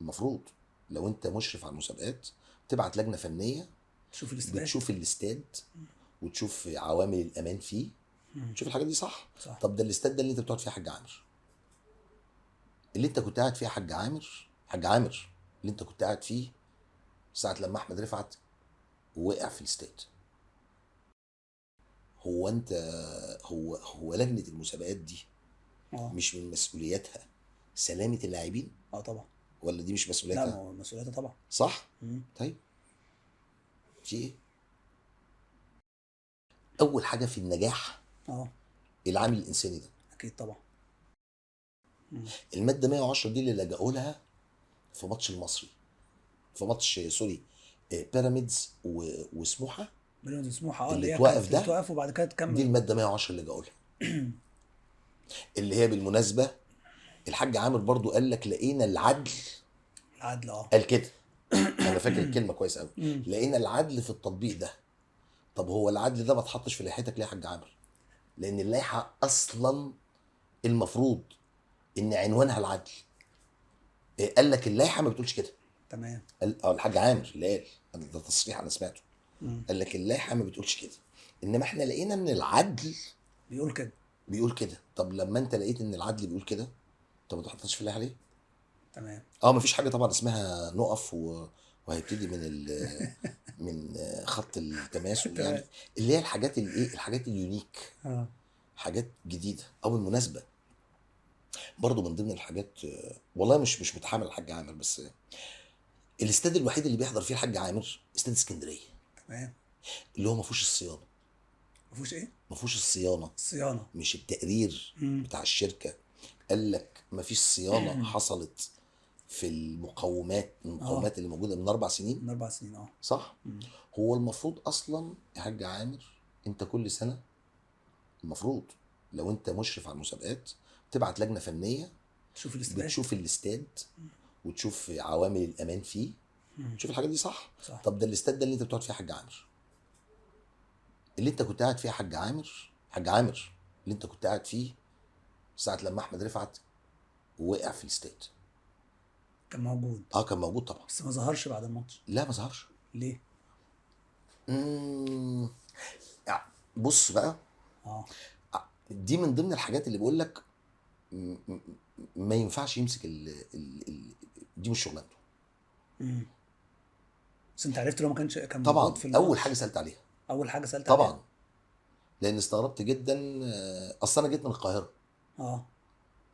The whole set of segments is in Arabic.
المفروض لو انت مشرف على المسابقات تبعت لجنه فنيه تشوف الاستاد. بتشوف الاستاد وتشوف عوامل الامان فيه، تشوف الحاجات دي صح. صح. طب ده الاستاد ده اللي انت بتقعد فيه يا حاج عامر، اللي انت كنت قاعد فيه يا حاج عامر، حاج عامر، اللي انت كنت قاعد فيه ساعه لما احمد رفعت وقع في الاستاد، هو انت هو لجنه المسابقات دي اه. مش من مسؤولياتها سلامه اللاعبين؟ اه طبعا. ولا دي مش لا، ما مسؤولياتها؟ هو مسؤوليته طبعا. صح. مم. طيب في ايه؟ اول حاجه في النجاح اه العامل الانساني ده. اكيد طبعا. مم. الماده 110 دي اللي لجأوا لها في ماتش المصري، في ماتش سوري بيراميدز وسموحه بيراميدز سموحه، اللي اللي هي توقف كانت اللي ده، توقف وبعد كده دي تكمل. الماده 110 اللي لجأوا لها، اللي هي بالمناسبه الحاج عامر برضو قال لك لقينا العدل، العدل اه. قال كده، انا فاكر الكلمه كويس قوي، مم. لقينا العدل في التطبيق ده. طب هو العدل ده ما اتحطش في لائحتك ليه يا حاج عامر؟ لان اللائحه اصلا المفروض ان عنوانها العدل. قال لك اللائحه ما بتقولش كده، تمام. قال الحاج عامر اللي قال، ده تصريح انا سمعته، مم. قال لك اللائحه ما بتقولش كده، انما احنا لقينا ان العدل بيقول كده. بيقول كده. طب لما انت لقيت ان العدل بيقول كده، طب ما تحطش في اللائحه ليه؟ تمام. اه مفيش حاجه طبعا اسمها نقف وهيبتدي من من خط التماس يعني، تمام. اللي هي الحاجات الايه، الحاجات اليونيك، اه. حاجات جديده. او بالمناسبه برضو من ضمن الحاجات والله مش متحامل الحاج عامر، بس الاستاد الوحيد اللي بيحضر فيه الحاج عامر استاد اسكندريه، تمام. اللي هو ما فيهوش الصيانه، ما فيهوش ايه؟ ما فيهوش الصيانه، الصيانه. مش التقرير مم. بتاع الشركه قال لك ما فيش صيانه حصلت في اه المقومات اللي موجوده من 4 سنين، من 4 سنين اه. صح. مم. هو المفروض اصلا يا حاج عامر انت كل سنه المفروض لو انت مشرف على المسابقات تبعت لجنه فنيه تشوف الاستاد. بتشوف الاستاد وتشوف عوامل الامان فيه، مم. تشوف الحاجات دي صح. صح. طب ده الاستاد ده اللي انت بتقعد فيه يا حاج عامر، اللي انت كنت قاعد فيه يا حاج عامر، حاج عامر، اللي انت كنت قاعد فيه ساعه لما احمد رفعت وقع في الاستاد. كان موجود اه كان موجود طبعا. بس ما ظهرش بعد الماتش. لا ما ظهرش. ليه؟ مم، بص بقى، اه. دي من ضمن الحاجات اللي بقول لك م- م- ما ينفعش يمسك دي مش شغلانته. مم. بس انت عرفت لو ما كان موجود طبعا في اول حاجه الماتش. سالت عليها، اول حاجه سالت عليها. طبعا لان استغربت جدا اصل انا جيت من القاهره، اه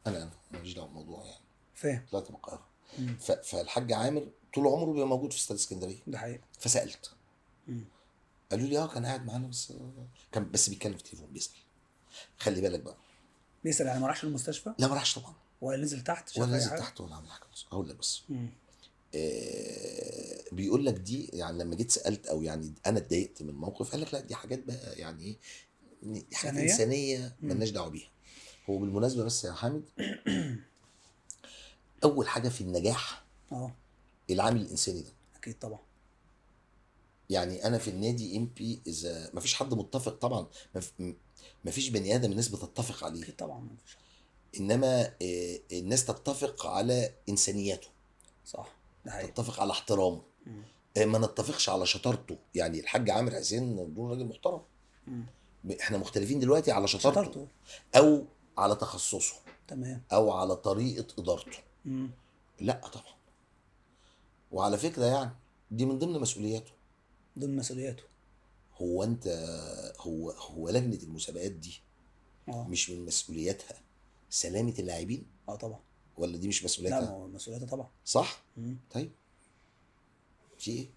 انا ماليش دعوه بالموضوع يعني، فاهم. طلعت من القاهره، مم. فالحاج عامر طول عمره بيبقى موجود في استاد اسكندريه، ده حقيقه. فسالت، مم. قالوا لي اه كان قاعد معانا بس كان بس بيتكلم في التليفون بيسال. خلي بالك بقى، بيسأل يعني ما راحش المستشفى لا ما راحش طبعا، ولا نزل تحت شاف ولا اي نزل حاجه؟ تحت ولا عمل حاجه، بس هقول لك بس مم. بيقول لك دي يعني لما جيت سالت او يعني انا اتضايقت من الموقف، قال لك لا دي حاجات بقى يعني ايه، دي حاجات ثانيه. انسانيه مم. ملناش دعوه بيها. هو بالمناسبه بس يا حامد اول حاجه في النجاح اه العامل الانساني ده. اكيد طبعا. يعني انا في النادي ام بي اذا ما فيش حد متفق طبعا، ما فيش بني ادم الناس بتتفق عليه، اكيد طبعا ما فيش. انما الناس تتفق على انسانياته، صح. ده حقيقي. تتفق على احترامه، مم. ما نتفقش على شطارته. يعني الحاج عامر حسين دول راجل محترم، مم. احنا مختلفين دلوقتي على شطارته شطارته. او على تخصصه تمام. او على طريقه ادارته، مم. لا طبعا. وعلى فكره يعني دي من ضمن مسؤولياته. ضمن مسؤولياته. هو انت هو لجنه المسابقات دي اه. مش من مسؤولياتها سلامه اللاعبين؟ اه طبعا. ولا دي مش لا، ما مسؤولياتها؟ هو مسؤوليته طبعا. صح. مم. طيب في ايه؟